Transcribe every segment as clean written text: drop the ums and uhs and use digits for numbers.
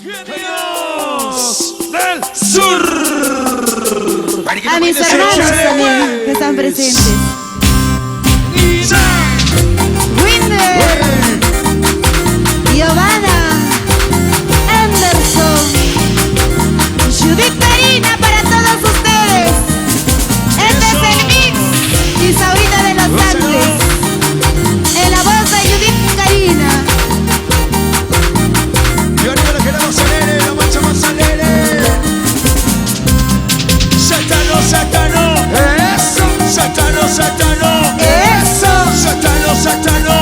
Genios del Sur. A mis hermanos también que están presentes. Winder, Giovanna, Anderson, Judith Karina para todos ustedes. Este es el mix y Saurita de los Andes. En la voz de Judith Karina. Y arriba la queremos alegre, la marcha más alegre. Satano, Satano, eso. Satano, Satano, eso. Satano, Satano,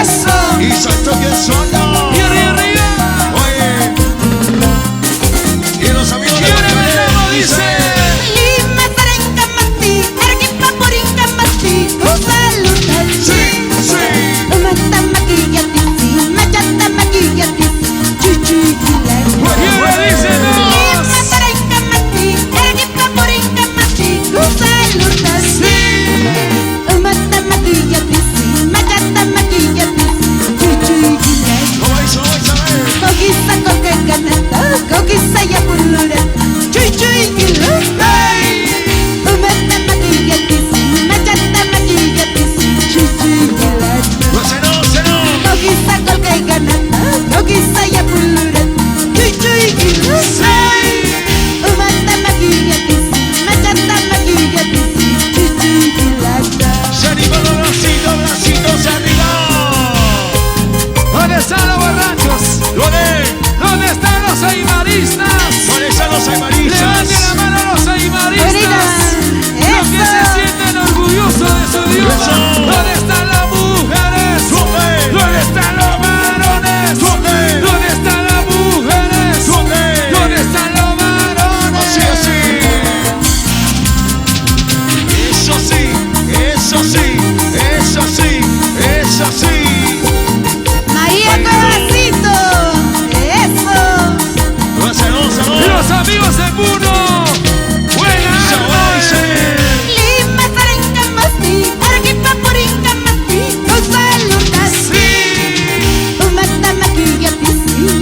eso. Y salto que solo. Y arriba. Oye. Y los amigos de la dice. Lima tarenca mati, ergipa purinca mati, usaluta Sí, sí. mata maquillati, machata maquillati, chuchu Lima tarenca mati, ergipa purinca mati, usaluta mata maquillati, machata maquillati, chuchu ¿Cómo hizo? Vamos a ver. Coquisa coque ganata, coquisa ya pulura, chuchu mata maquillati, machata maquillati, chuchu Pues se no. Coquisa coque ganata, coquisa ya pulura, chuchu mata maquillati, machata maquillati, chuchu Se animan los bracitos, bracitos arriba. ¿Dónde están los borrachos? ¿Dónde están los aimaristas? ¿Cuáles son los aymaristas? Levanten la mano los aimaristas. Los que se sienten orgullosos de su Dios. Eso. ¿Dónde están las mujeres? ¿Dónde están los varones? ¿Dónde están las mujeres? ¿Dónde están los varones? Así, así. Eso sí, eso sí, eso sí, eso sí. María Cabacito, eso. Los amigos de Puno. Buena noche. Lima tarenca masti, ergipa purinca masti, usaluta mata maquillati,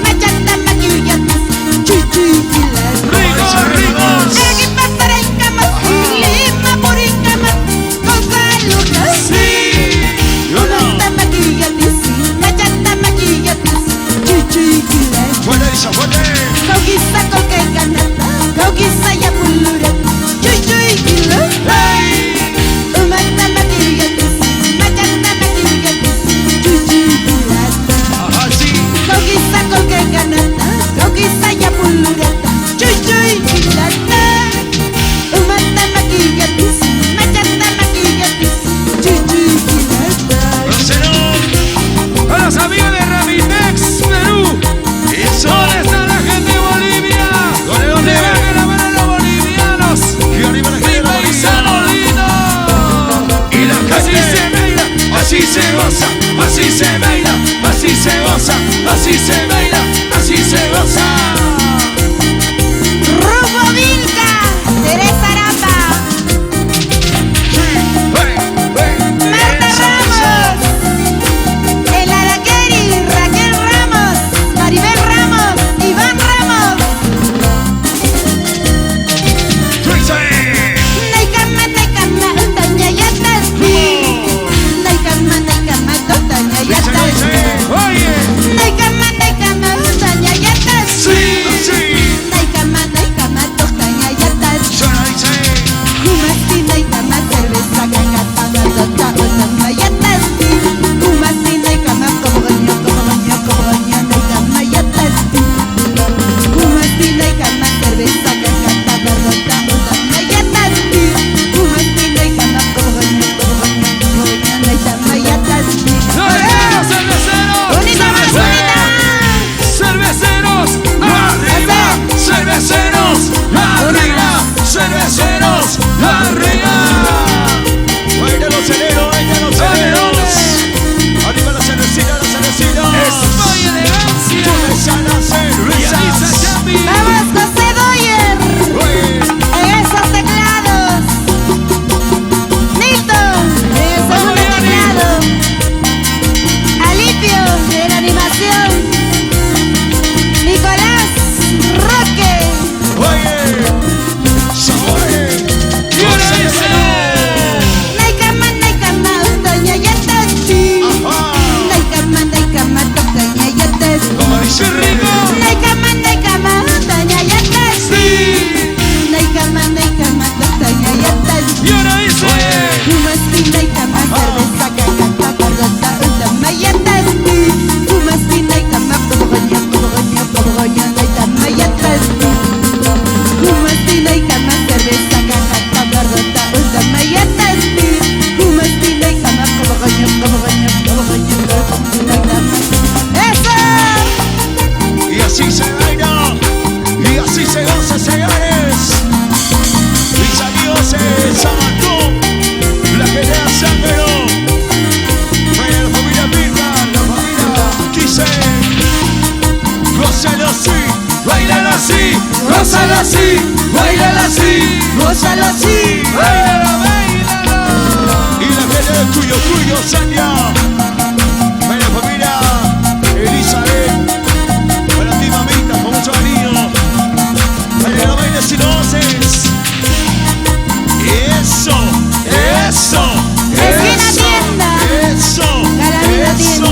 machata maquillati, chuchu Ricos. ergipa tarenca masti, lima purinca masti, usaluta mata maquillati, machata maquillati, chuchu Fuerte esa, fuerte. Coquisa coque ganata, coquisa ya pulura, chuchu mata maquillati, machata maquillati, chuchu Así. Coquisa coque ganata, coquisa ya pulura, chuchu mata maquillati, machata maquillati, chuchu A los amigos de Ramitex, Perú. Eso. ¿Dónde está la gente de Bolivia? así, bailalo así, gózalo así, bailalo así, gózalo así, Báilalo, báilalo. y la gente de Cuyo, Sanya, para la familia Elizabeth, para ti mamita, con mucho cariño, para que no bailes si lo haces. Eso, eso, Esquina eso, tienda. eso, Calamina eso.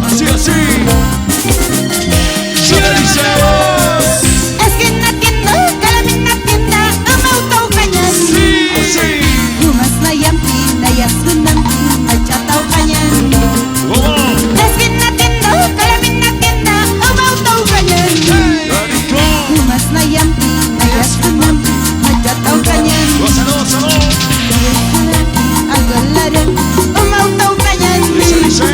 Así, así. Yo le dice. Esquina tienda, calamina tienda, umau kanyan. Así. Humas na yampi, na yasunampi, na chatau kanyan. ¿Cómo? Esquina tienda, calamina tienda, umau kanyan. Rico. Humas na yampi, na yasunampi, na chatau kanyan. Gózalo, gózalo. Algolaran, umau kanyan. Dice.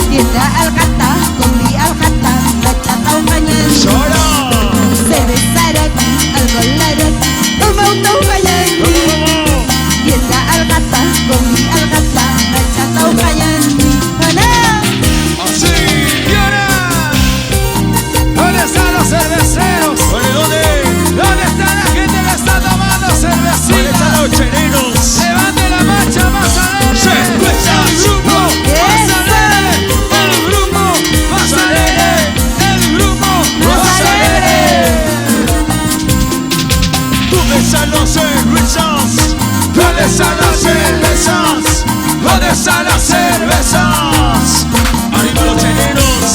Tienda alcata, combi alcata, na chatau kanyan. Llora. Cervezarak, algolaran, umau kanyan. ¿Cómo? Tienda algata, combi algata, na chatau kanyan. Ana, Así. Y ahora, ¿dónde están los cerveceros? ¿Dónde? ¿Dónde está la gente que está tomando ¿Dónde están cervecita? los cheleros? Levante la marcha más alegre. Cerveza. El grupo más Eso. alegre. El grupo más alegre. El grupo más alegre. ¿Dónde están los cervezas? ¿Dónde están las cervezas? ¿Dónde están las cervezas? Arriba los cheleros.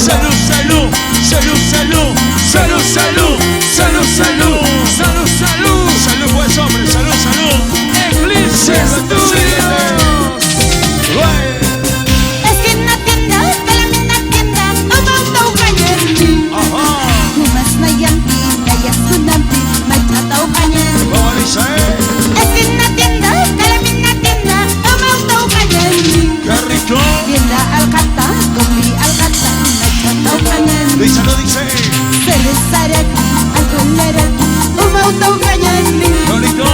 Salud, salud, salud, salud, salud, salud, salud, salud. Salud, salud. Salud, pues hombre, salud, salud. Eclipse Studios. esquina tienda, calamina tienda, umau kanyan. Ajá. Humas na yampi, na yasunampi, na chatau kanyan. ¿Cómo dice? Esquina tienda, calamina tienda, umau kanyan. ¡Qué rico! Tienda alcata, combi alcata, na chatau kanyan. Dice, no dice. Cervezarak, algolaran, umau kanyan. ¡Qué rico!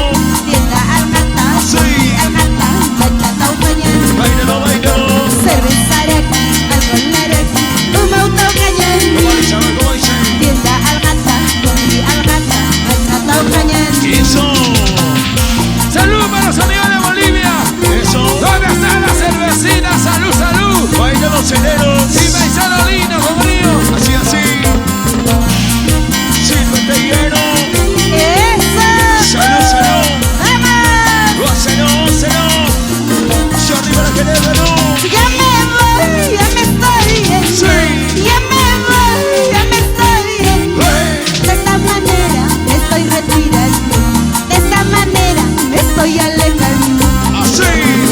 Tienda alcata, combi alcata, na chatau kanyan. Bailalo, bailalo. Cervezarak, algolaran, umau kanyan. ¿Cómo dice? A ver, ¿cómo dice? Tienda algata, combi algata, na chatau kanyan. Eso. Salud para los amigos de Bolivia. Eso. ¿Dónde están las cervecitas? Salud, salud. Bailan los cheleros. Y paisano lindo, con frío. Así, así. Sírvete hielo. ¡Eso! Salud, salud. ¡Vamos! Gózalo, gózalo. Yo arriba la gente de luz. Ya me voy, ya me estoy yendo. Sí. Ya me voy, ya me estoy yendo. ¡Eh! De esta manera me estoy retirando. De esta manera me estoy alejando. Así.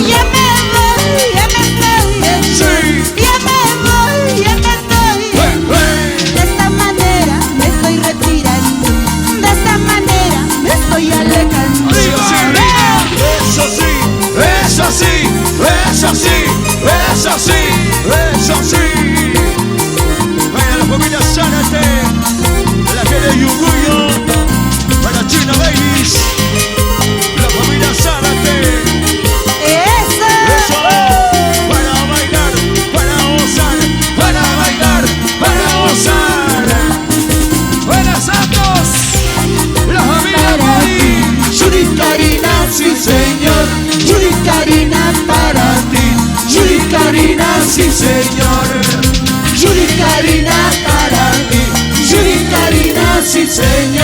Ya me voy, ya me estoy yendo. Sí. Ya me voy, ya me estoy yendo. De esta manera me estoy retirando. De esta manera me estoy alejando. Así, así. Eso sí. Eso sí. Eso sí. Eso sí. Eso sí. Para la familia Zárate. Para la gente de Yunguyo. Para China Babies. La familia Zárate. ¡Eso! Eso. Para bailar. Para gozar. Para bailar. Para gozar. Buenas Santos. La familia Mori. Yuri Karina, sí señor. Yuri Karina para ti. Yuri Karina, sí señor. Yuri Karina para ti. Yuri Karina, sí señor.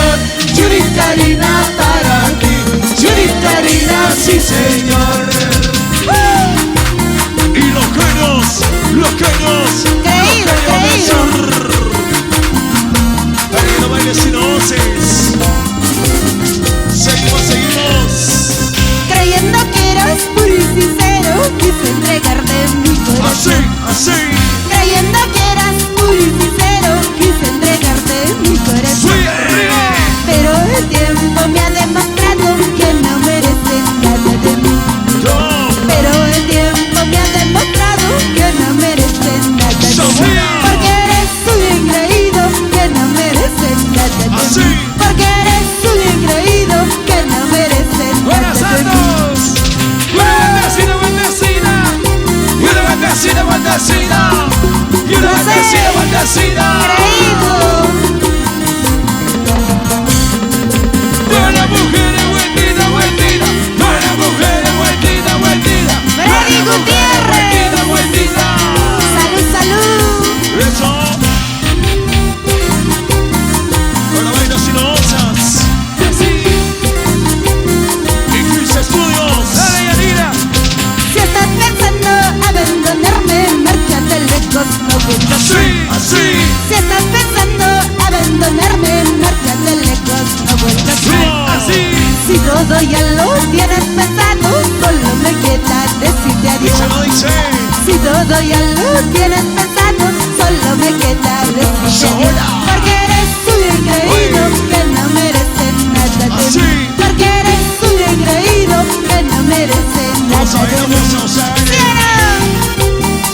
Porque eres un engreído que no merece nada de mí. Porque eres un engreído que no merece Vamos a nada ver, de mí. vamos a ver. ¡Quiero!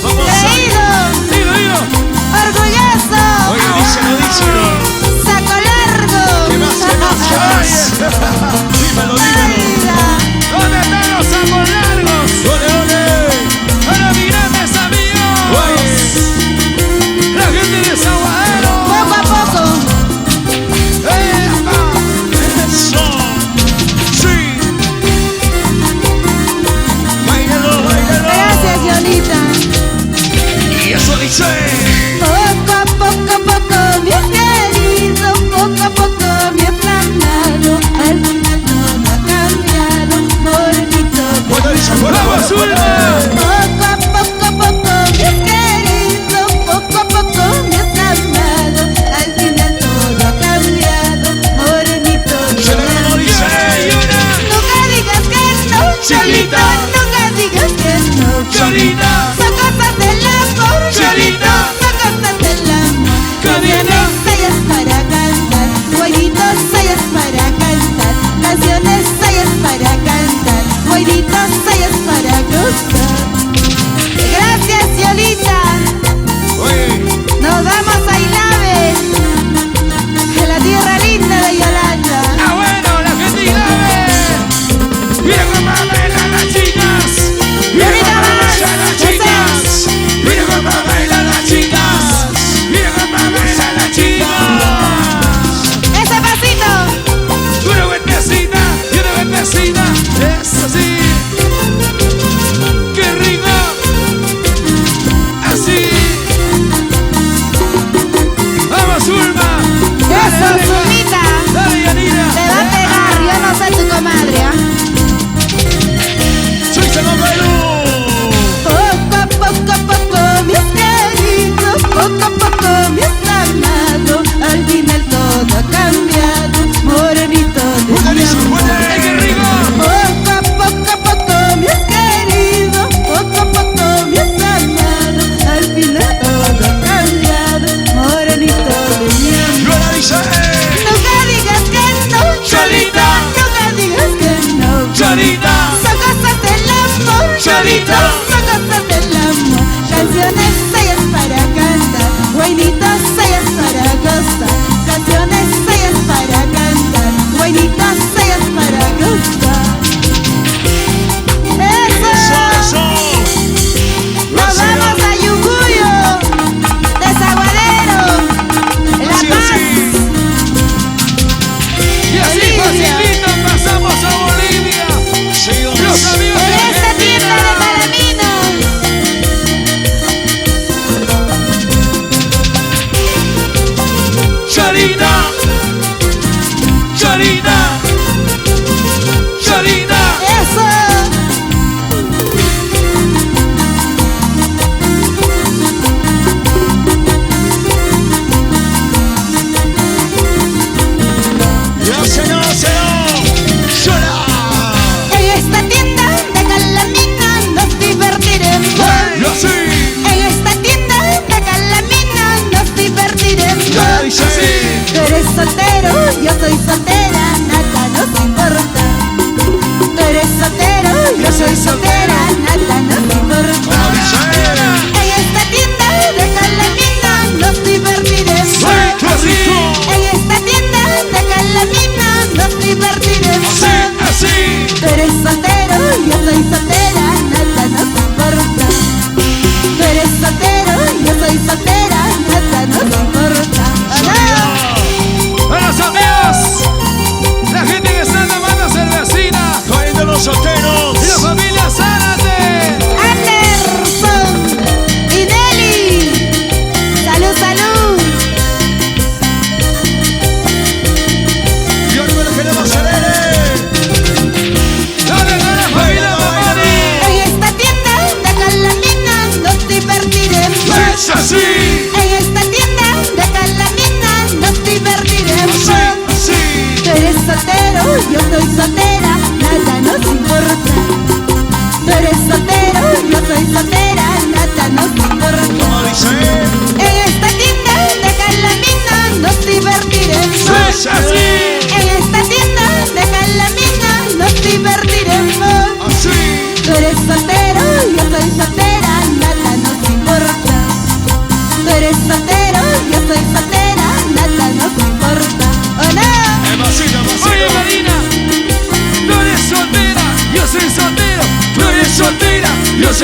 Vamos a ver. ¡Creído! Dilo. ¡Orgulloso! Oye, díselo. ¡Saco largo! ¿Qué más? Dímelo, dímelo. Vida. ¿Dónde están los sacos largos? ¡Ole, ole! Para mis grandes amigos. La gente de Zaguadero. Poco a poco. ¡Eso! ¡Sí! ¡Báilalo, báilalo! Gracias, Yolita. Y eso dice... Poco a poco, mi querido, poco a poco, mi aflamado. Al final todo ha cambiado, morenito de Bueno, dice, mi bueno, amor. ¡Vamos, Zulma! Poco a poco, mi querido, poco a poco, mi aflamado. Al final todo ha cambiado, morenito de Se le mi lo amor. dice. Nunca digas que no, Cholita, nunca digas que no, Cholita. Son cosas del amor, Cholita. son cosas del amor. Canciones sayas para cantar, guairitos sayas para cantar, canciones sayas para cantar, guairitos sayas para gozar. Gracias, Yolita. Oye, Nos vamos a Ilave, en la tierra linda de Yolanda. Ah, bueno, la gente grave. Mira cómo bailan las chicas. Mira Yolita cómo más, bailan las chicas. Mira cómo bailan las chicas. Mira cómo bailan las chicas. ese pasito. Una vueltecita y una vueltecita. Es así. Qué rico. Así. Vamos, Zulma. Eso, Zulmita. Dale, Yanira. Te va a pegar, yo no soy tu comadre, ¿ah? soy Salomero. Poco a poco, mi querido, poco a poco, mi amado. Al final todo ha cambiado, morenito de Buena, mi dice, amor. buena. Ay, qué rico. Poco a poco, mi querido, poco a poco, mi amado. Al final todo ha cambiado, morenito de mi amor. Y ahora dice... Nunca digas que no, Cholita. nunca digas que no. Cholita. Son cosas del amor, Cholita. son cosas del amor. Canciones sayas para cantar, guainitas sayas para gozar. Canciones sayas para cantar, guainitas sayas para gozar. ¡Eso, ¡Eso! eso! Nos vamos a Yucuyo, de Zaguadero, La Así, Paz. así. Y así Bolivia. facilito pasamos a Bolivia. Señores. Los amigos En de esta tienda de Palomino. Cholita. Cholita. Cholita. Eso. Ya, señor, señor. ¡Llora! En esta tienda de Calamina nos divertiremos. Y así. En esta tienda de Calamina nos divertiremos. Ya dice... Tú eres soltero, yo soy soltera, nada nos importa. Tú eres soltero, yo soy soltera, nada nos importa. Como dice... En esta tienda de Calamina nos divertiremos. ¡Ay, qué rico! En esta tienda de Calamina nos divertiremos. Así, así. Tú eres soltero, yo soy soltera, nada nos importa. Tú eres soltero, yo soy soltera, nada nos importa. ¡Hola! A los amigos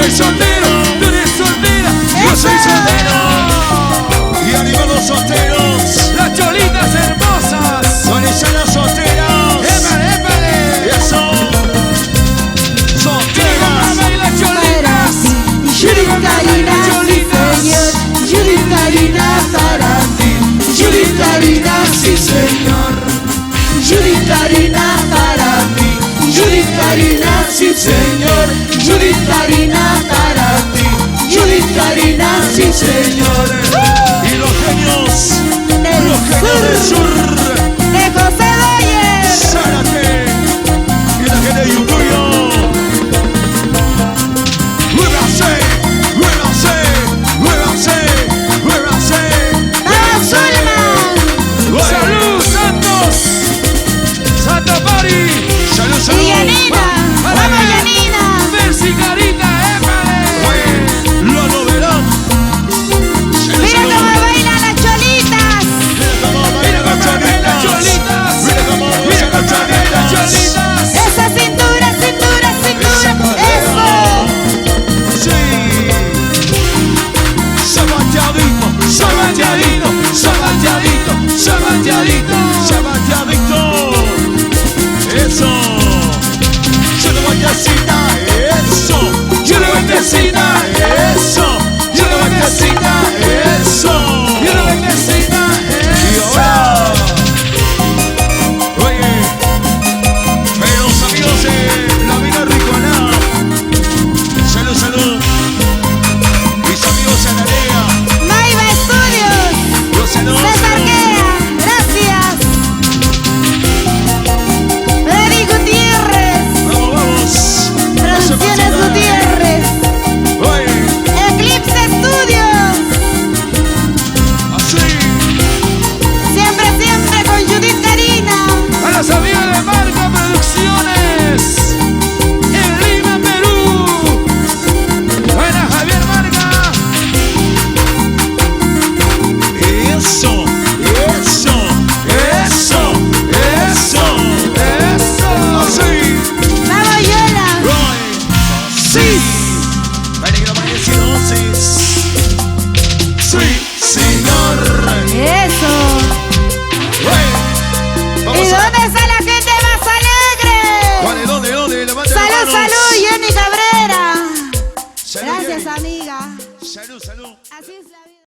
soy soltero, tú eres soltera, yo soy soltero. Y animados solteros.